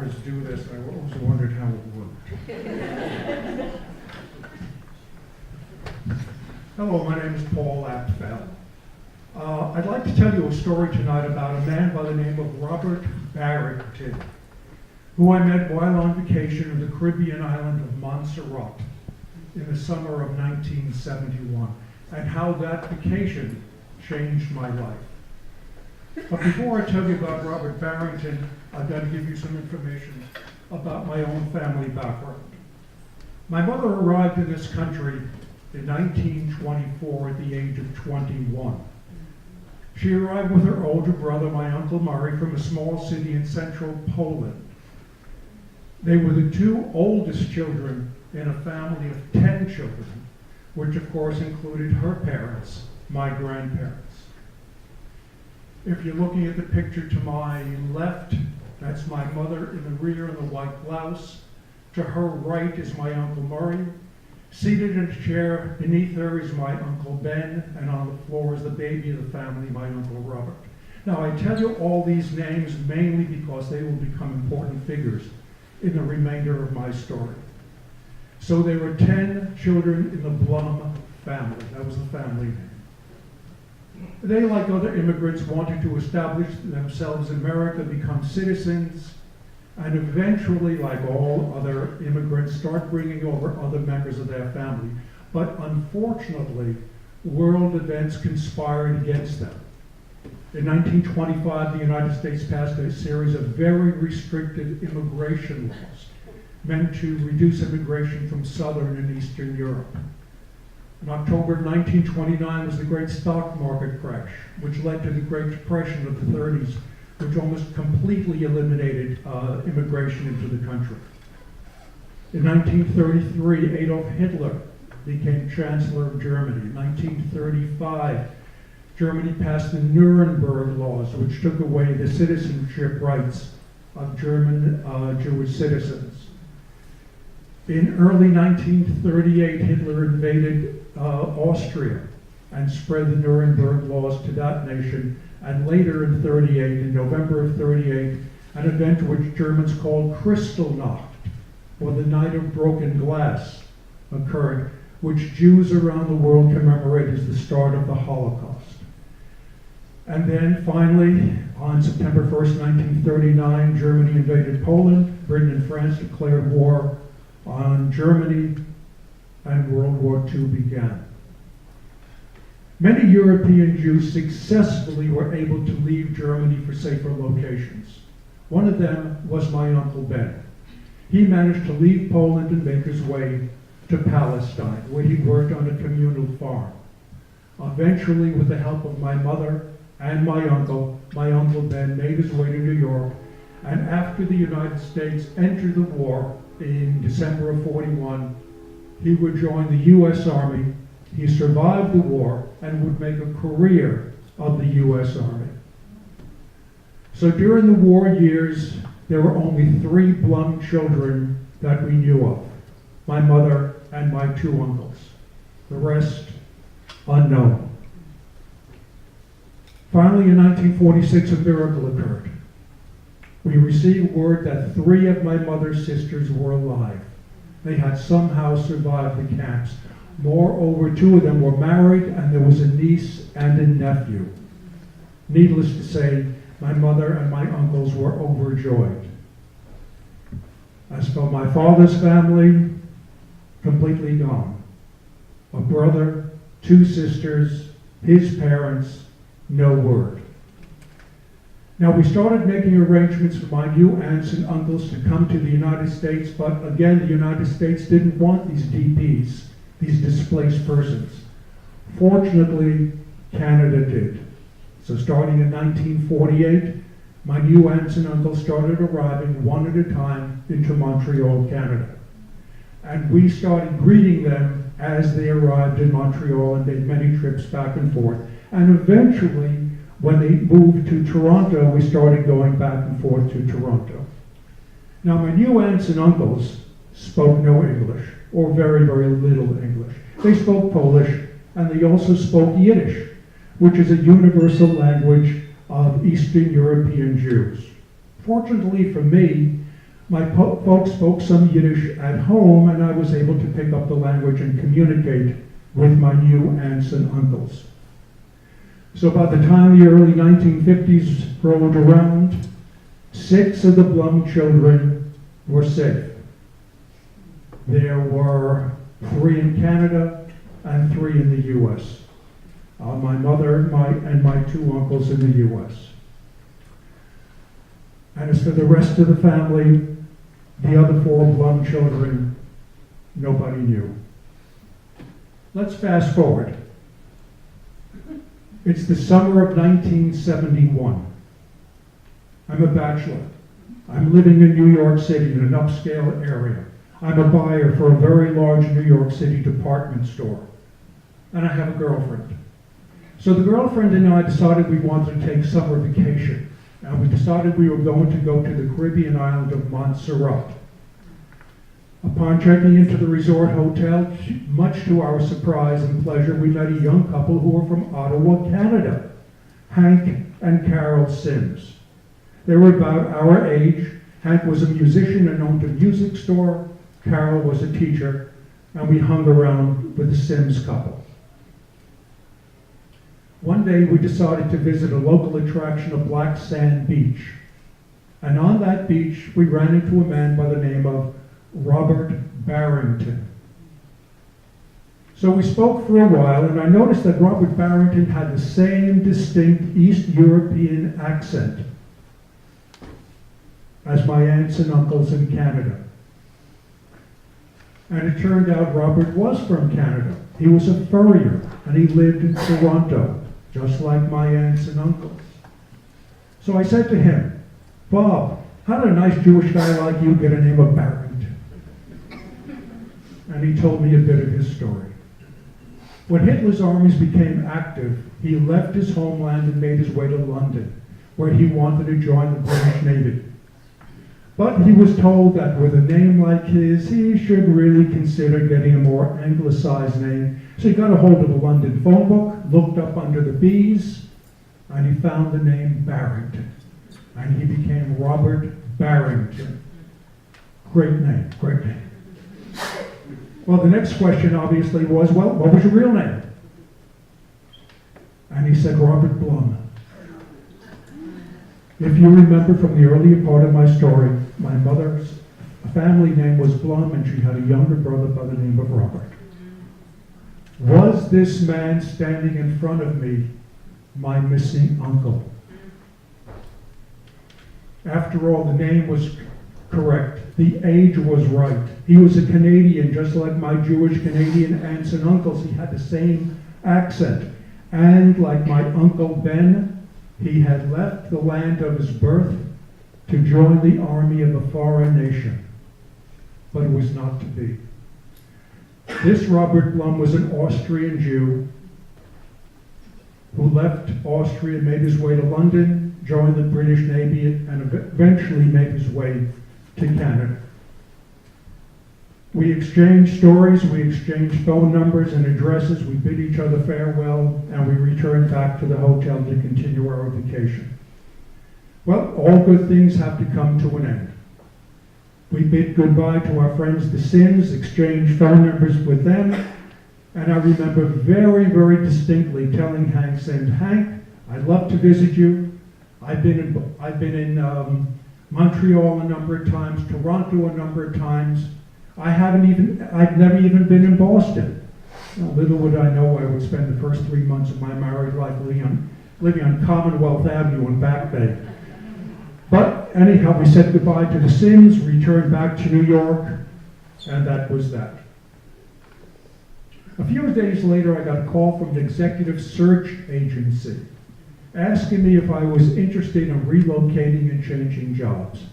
cameras do this. I always wondered how it worked. Hello, my name is Paul Apfel. I'd like to tell you a story tonight about a man by the name of Robert Barrington, who I met while on vacation in the Caribbean island of Montserrat in the summer of 1971, and how that vacation changed my life. But before I tell you about Robert Barrington, I've got to give you some information about my own family background. My mother arrived in this country in 1924 at the age of 21. She arrived with her older brother, my Uncle Murray, from a small city in central Poland. They were the two oldest children in a family of 10 children, which of course included her parents, my grandparents. If you're looking at the picture to my left, that's my mother in the rear in the white blouse. To her right is my Uncle Murray. Seated in a chair beneath her is my Uncle Ben, and on the floor is the baby of the family, my Uncle Robert. Now, I tell you all these names mainly because they will become important figures in the remainder of my story. So there were 10 children in the Blum family. That was the family name. They, like other immigrants, wanted to establish themselves in America, become citizens, and eventually, like all other immigrants, start bringing over other members of their family. But unfortunately, world events conspired against them. In 1925, the United States passed a series of very restricted immigration laws meant to reduce immigration from Southern and Eastern Europe. In October of 1929 was the great stock market crash, which led to the Great Depression of the 30s, which almost completely eliminated immigration into the country. In 1933, Adolf Hitler became Chancellor of Germany. In 1935, Germany passed the Nuremberg laws, which took away the citizenship rights of German Jewish citizens. In early 1938, Hitler invaded Austria and spread the Nuremberg laws to that nation. And later in 38, in November of 38, an event which Germans called Kristallnacht, or the Night of Broken Glass, occurred, which Jews around the world commemorate as the start of the Holocaust. And then finally, on September 1st, 1939, Germany invaded Poland. Britain and France declared war on Germany, and World War II began. Many European Jews successfully were able to leave Germany for safer locations. One of them was my Uncle Ben. He managed to leave Poland and make his way to Palestine, where he worked on a communal farm. Eventually, with the help of my mother and my Uncle Ben made his way to New York, and after the United States entered the war in December of 41, he would join the U.S. Army. He survived the war and would make a career of the U.S. Army. So during the war years, there were only 3 Blum children that we knew of, my mother and my 2 uncles. The rest, unknown. Finally, in 1946, a miracle occurred. We received word that 3 of my mother's sisters were alive. They had somehow survived the camps. Moreover, 2 of them were married, and there was a niece and a nephew. Needless to say, my mother and my uncles were overjoyed. As for my father's family, completely gone. A brother, 2 sisters, his parents, no word. Now, we started making arrangements for my new aunts and uncles to come to the United States, but again, the United States didn't want these DPs, these displaced persons. Fortunately, Canada did. So starting in 1948, my new aunts and uncles started arriving one at a time into Montreal, Canada. And we started greeting them as they arrived in Montreal and made many trips back and forth. And eventually, when they moved to Toronto, we started going back and forth to Toronto. Now, my new aunts and uncles spoke no English, or very, very little English. They spoke Polish, and they also spoke Yiddish, which is a universal language of Eastern European Jews. Fortunately for me, My folks spoke some Yiddish at home, and I was able to pick up the language and communicate with my new aunts and uncles. So by the time the early 1950s rolled around, 6 of the Blum children were safe. There were 3 in Canada and 3 in the U.S. My mother and my 2 uncles in the U.S. And as for the rest of the family, the other 4 Blum children, nobody knew. Let's fast forward. It's the summer of 1971. I'm a bachelor. I'm living in New York City in an upscale area. I'm a buyer for a very large New York City department store. And I have a girlfriend. So the girlfriend and I decided we wanted to take summer vacation. And we decided we were going to go to the Caribbean island of Montserrat. Upon checking into the resort hotel, much to our surprise and pleasure, we met a young couple who were from Ottawa, Canada, Hank and Carol Sims. They were about our age. Hank was a musician and owned a music store. Carol was a teacher, and we hung around with the Sims couple. One day we decided to visit a local attraction of Black Sand Beach. And on that beach, we ran into a man by the name of Robert Barrington. So we spoke for a while, and I noticed that Robert Barrington had the same distinct East European accent as my aunts and uncles in Canada. And it turned out Robert was from Canada. He was a furrier, and he lived in Toronto, just like my aunts and uncles. So I said to him, "Bob, how did a nice Jewish guy like you get a name of Barrington?" And he told me a bit of his story. When Hitler's armies became active, he left his homeland and made his way to London, where he wanted to join the British Navy. But he was told that with a name like his, he should really consider getting a more anglicized name. So he got a hold of a London phone book, looked up under the B's, and he found the name Barrington. And he became Robert Barrington. Great name, great name. Well, the next question obviously was, well, what was your real name? And he said, Robert Blum. If you remember from the earlier part of my story, my mother's family name was Blum, and she had a younger brother by the name of Robert. Was this man standing in front of me my missing uncle? After all, the name was correct. The age was right. He was a Canadian, just like my Jewish Canadian aunts and uncles. He had the same accent. And like my Uncle Ben, he had left the land of his birth to join the army of a foreign nation. But it was not to be. This Robert Blum was an Austrian Jew who left Austria, made his way to London, joined the British Navy, and eventually made his way to Canada. We exchanged stories, we exchanged phone numbers and addresses, we bid each other farewell, and we returned back to the hotel to continue our vacation. Well, all good things have to come to an end. We bid goodbye to our friends the Sims, exchanged phone numbers with them, and I remember very, very distinctly telling Hank Sims, Hank, I'd love to visit you. I've been in Montreal a number of times, Toronto a number of times. I've never even been in Boston. Now, little would I know I would spend the first 3 months of my married life living on Commonwealth Avenue in Back Bay. But anyhow, we said goodbye to the Sims, returned back to New York, and that was that. A few days later, I got a call from an executive search agency asking me if I was interested in relocating and changing jobs.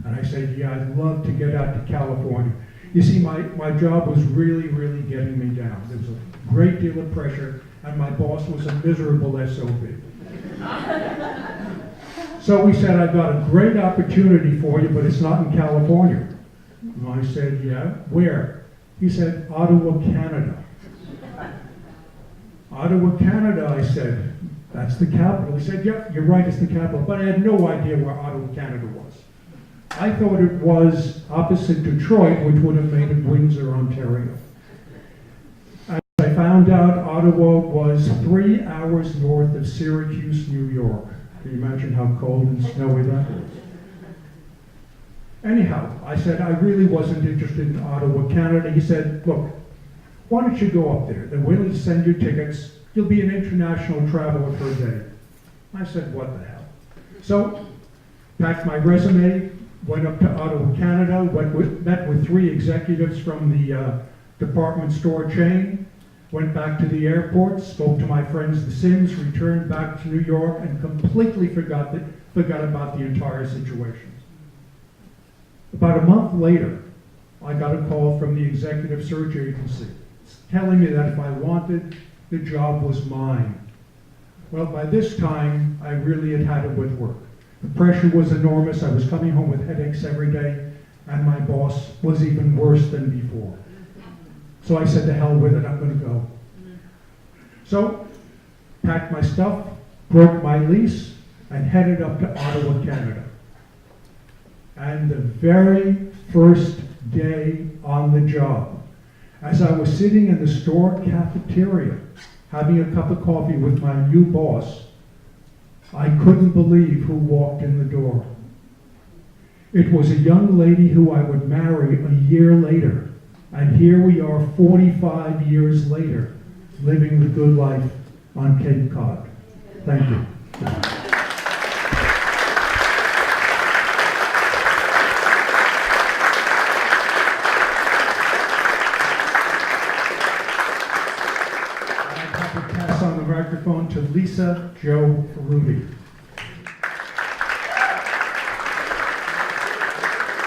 And I said, yeah, I'd love to get out to California. You see, my job was really, really getting me down. There was a great deal of pressure, and my boss was a miserable SOB. So we said, I've got a great opportunity for you, but it's not in California. And I said, yeah, where? He said, Ottawa, Canada. Ottawa, Canada, I said. That's the capital. He said, yep, you're right, it's the capital. But I had no idea where Ottawa, Canada was. I thought it was opposite Detroit, which would have made it Windsor, Ontario. As I found out, Ottawa was 3 hours north of Syracuse, New York. Can you imagine how cold and snowy that was? Anyhow, I said I really wasn't interested in Ottawa, Canada. He said, look, why don't you go up there? They're willing to send you tickets. You'll be an international traveler for a day. I said, what the hell? So, packed my resume, went up to Ottawa, Canada, met with 3 executives from the department store chain, went back to the airport, spoke to my friends the Sims, returned back to New York, and completely forgot about the entire situation. About a month later, I got a call from the executive search agency telling me that if I wanted, the job was mine. Well, by this time, I really had it with work. The pressure was enormous. I was coming home with headaches every day, and my boss was even worse than before. So I said, to hell with it, I'm going to go. So, packed my stuff, broke my lease, and headed up to Ottawa, Canada. And the very first day on the job, as I was sitting in the store cafeteria, having a cup of coffee with my new boss, I couldn't believe who walked in the door. It was a young lady who I would marry a year later, and here we are 45 years later, living the good life on Cape Cod. Thank you. Pass on the microphone to Lisa Jo Rudy.